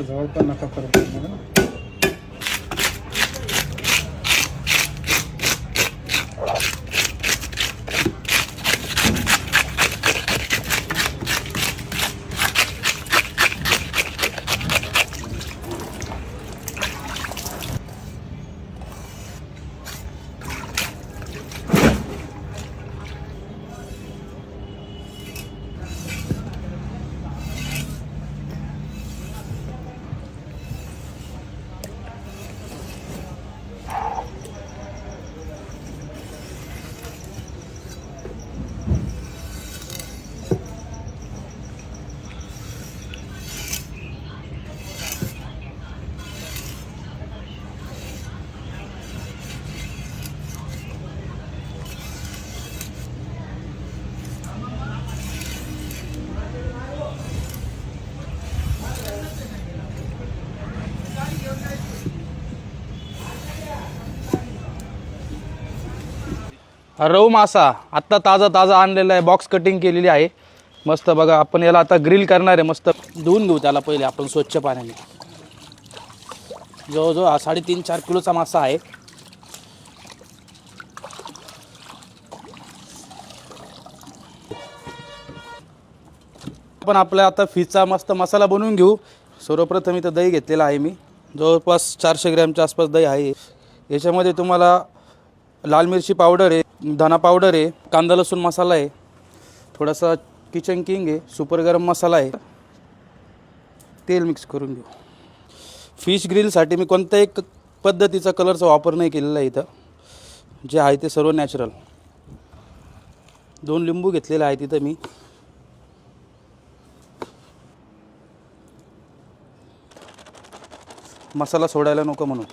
जास्त जवळ पण नका करू मला. रव मासा आत्ता ताजा आणलेला आहे, बॉक्स कटिंग केलेली आहे मस्त. बघा आपण याला आता ग्रिल करणार आहे. मस्त धुवून घेऊ त्याला पहिले आपण स्वच्छ पाण्याने. जवळजवळ हा 3.5-4 किलोचा मासा आहे. आपण आपल्या आता फिशचा मस्त मसाला बनवून घेऊ. सर्वप्रथम इथं दही घेतलेला आहे मी, जवळपास 400 ग्रॅमच्या आसपास दही आहे. याच्यामध्ये तुम्हाला लाल मिरची पावडर आहे, धना पावडर आहे, कांदा लसूण मसाला आहे, थोडासा किचन किंग आहे, सुपर गरम मसाला आहे, तेल मिक्स करून घेऊ. फिश ग्रिलसाठी मी कोणत्याही पद्धतीचा कलरचा वापर नाही केलेला आहे. इथं जे आहे ते सर्व नॅचरल. 2 लिंबू घेतलेले आहेत इथं मी. मसाला सोडायला नको म्हणून.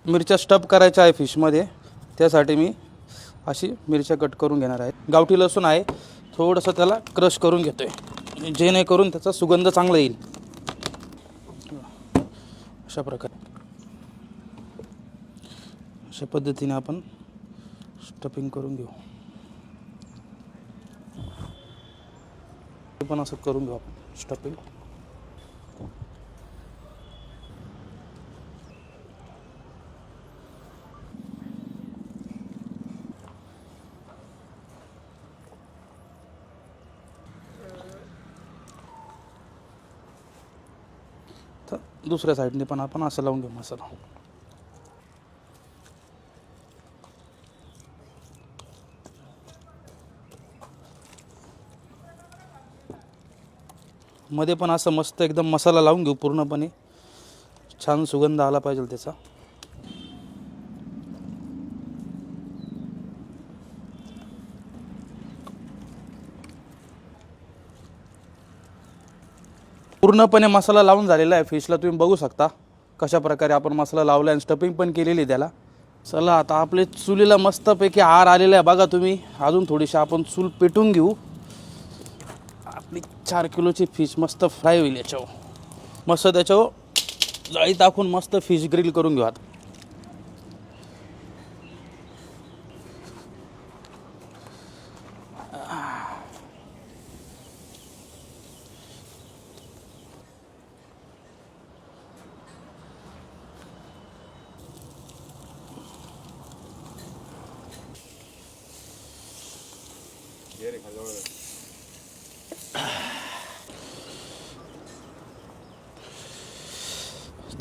मिरच्या स्टफ करायच्या आहे फिशमध्ये, त्यासाठी मी अशी मिरच्या कट करून घेणार आहे. गावठी लसूण आहे, थोडंसं त्याला क्रश करून घेतो आहे जेणेकरून त्याचा सुगंध चांगला येईल. अशा प्रकारे अशा पद्धतीने आपण स्टफिंग करून घेऊ. हे पण असं करून घेऊ आपण स्टफिंग. तर दुसऱ्या साईडने पण आपण असं लावून घेऊ मसाला. मध्ये पण असं मस्त एकदम मसाला लावून घेऊ पूर्णपणे. छान सुगंध आला पाहिजे त्याचा. पूर्णपणे मसाला लावून झालेला आहे फिशला. तुम्ही बघू शकता कशा प्रकारे आपण मसाला लावला आणि स्टफिंग पण केलेली त्याला. चला आता आपले चुलीला मस्तपैकी आर आलेला आहे बघा तुम्ही. अजून थोडीशी आपण चूल पेटून घेऊ. आपली 4 किलोची फिश मस्त फ्राय होईल याच्यावर. मस्त त्याच्यावर जाळी टाकून मस्त फिश ग्रिल करून घेऊ आता.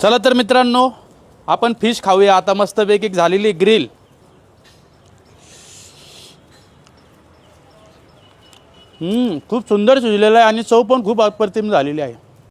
चला तर मित्रांनो आपण फिश खाऊया आता. मस्तपैकी झालेली ग्रिल. खूप सुंदर शिजलेलं आहे आणि चव पण खूप अप्रतिम झालेली आहे.